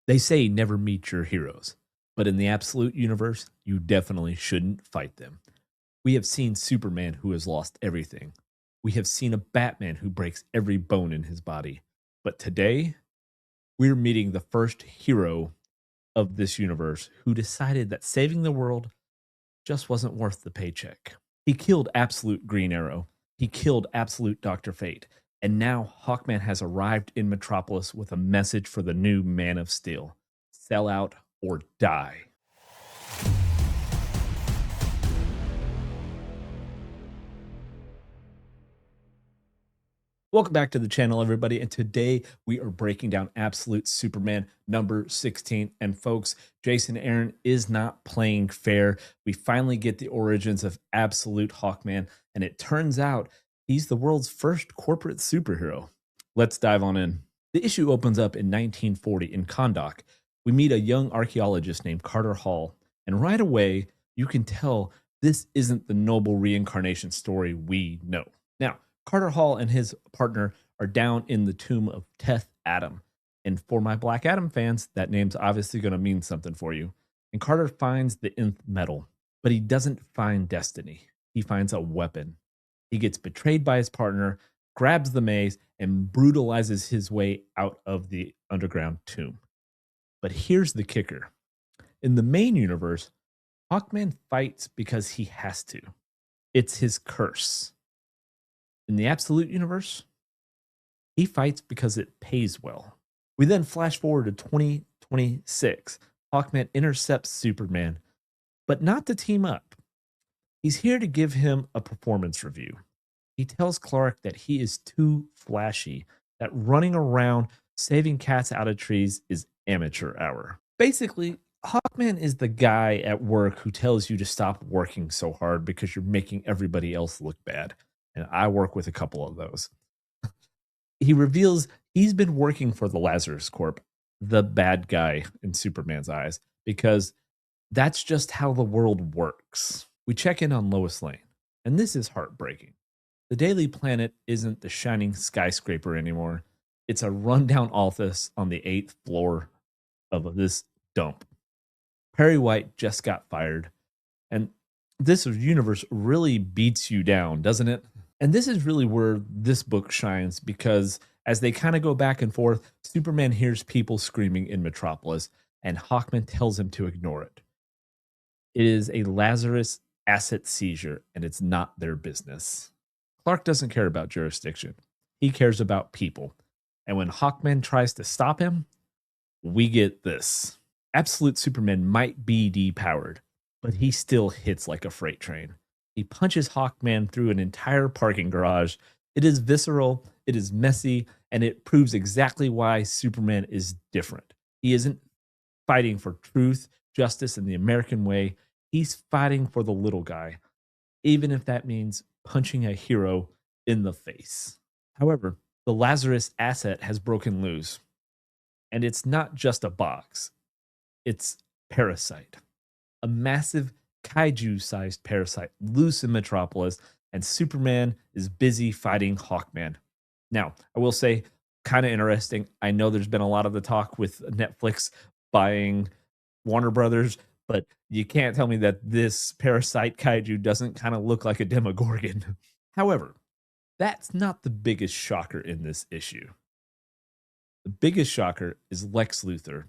They say never meet your heroes, but in the Absolute universe, you definitely shouldn't fight them. We have seen Superman who has lost everything. We have seen a Batman who breaks every bone in his body. But today, we're meeting the first hero of this universe who decided that saving the world just wasn't worth the paycheck. He killed Absolute Green Arrow. He killed Absolute Dr. Fate. And now Hawkman has arrived in Metropolis with a message for the new Man of Steel: sell out or die. Welcome back to the channel, everybody. And today we are breaking down Absolute Superman number 16. And folks, Jason Aaron is not playing fair. We finally get the origins of Absolute Hawkman, and it turns out he's the world's first corporate superhero. Let's dive on in. The issue opens up in 1940 in Kahndaq. We meet a young archaeologist named Carter Hall, and right away you can tell this isn't the noble reincarnation story we know. Now, Carter Hall and his partner are down in the tomb of Teth Adam. And for my Black Adam fans, that name's obviously going to mean something for you. And Carter finds the nth metal, but he doesn't find destiny. He finds a weapon. He gets betrayed by his partner, grabs the maze, and brutalizes his way out of the underground tomb. But here's the kicker. In the main universe, Hawkman fights because he has to. It's his curse. In the Absolute universe, he fights because it pays well. We then flash forward to 2026. Hawkman intercepts Superman, but not to team up. He's here to give him a performance review. He tells Clark that he is too flashy, that running around saving cats out of trees is amateur hour. Basically, Hawkman is the guy at work who tells you to stop working so hard because you're making everybody else look bad. And I work with a couple of those. He reveals he's been working for the Lazarus Corp, the bad guy in Superman's eyes, because that's just how the world works. We check in on Lois Lane, and this is heartbreaking. The Daily Planet isn't the shining skyscraper anymore. It's a rundown office on the 8th floor of this dump. Perry White just got fired, and this universe really beats you down, doesn't it? And this is really where this book shines, because as they kind of go back and forth, Superman hears people screaming in Metropolis, and Hawkman tells him to ignore it. It is a Lazarus asset seizure, and it's not their business. Clark doesn't care about jurisdiction. He cares about people. And when Hawkman tries to stop him, we get this. Absolute Superman might be depowered, but he still hits like a freight train. He punches Hawkman through an entire parking garage. It is visceral, it is messy, and it proves exactly why Superman is different. He isn't fighting for truth, justice, and the American way. He's fighting for the little guy, even if that means punching a hero in the face. However, the Lazarus asset has broken loose, and it's not just a box, it's Parasite, a massive kaiju-sized parasite loose in Metropolis, and Superman is busy fighting Hawkman. Now, I will say, kind of interesting. I know there's been a lot of the talk with Netflix buying Warner Brothers, but you can't tell me that this parasite kaiju doesn't kind of look like a Demogorgon. However, that's not the biggest shocker in this issue. The biggest shocker is Lex Luthor,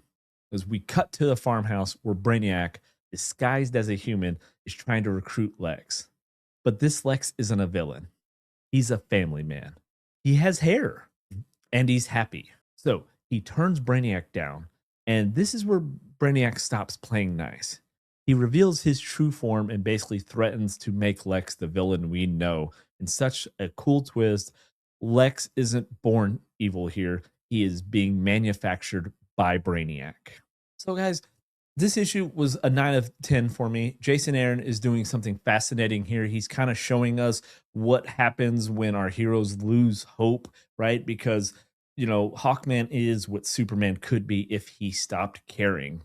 as we cut to a farmhouse where Brainiac, disguised as a human, is trying to recruit Lex. But this Lex isn't a villain. He's a family man. He has hair, and he's happy. So he turns Brainiac down, and this is where Brainiac stops playing nice. He reveals his true form and basically threatens to make Lex the villain we know. In such a cool twist, Lex isn't born evil here. He is being manufactured by Brainiac. So guys, this issue was a 9 of 10 for me. Jason Aaron is doing something fascinating here. He's kind of showing us what happens when our heroes lose hope, right? Because, Hawkman is what Superman could be if he stopped caring.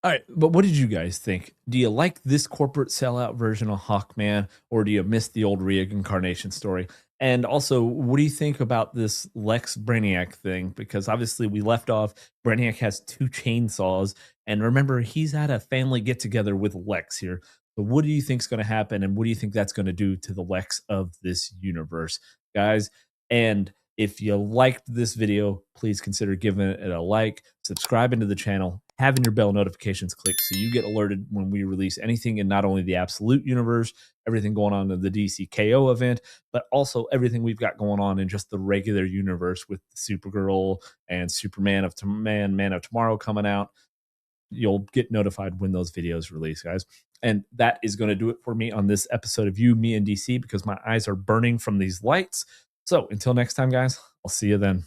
All right, but what did you guys think? Do you like this corporate sellout version of Hawkman, or do you miss the old reincarnation story? And also, what do you think about this Lex Brainiac thing? Because obviously we left off, Brainiac has two chainsaws, and remember, he's at a family get together with Lex here. So what do you think is going to happen, and what do you think that's going to do to the Lex of this universe, guys? And if you liked this video, please consider giving it a like, subscribing to the channel, having your bell notifications clicked so you get alerted when we release anything in not only the Absolute universe, everything going on in the DC KO event, but also everything we've got going on in just the regular universe with Supergirl and Superman of Man of Tomorrow coming out. You'll get notified when those videos release, guys. And that is going to do it for me on this episode of You, Me, and DC because my eyes are burning from these lights. So until next time, guys, I'll see you then.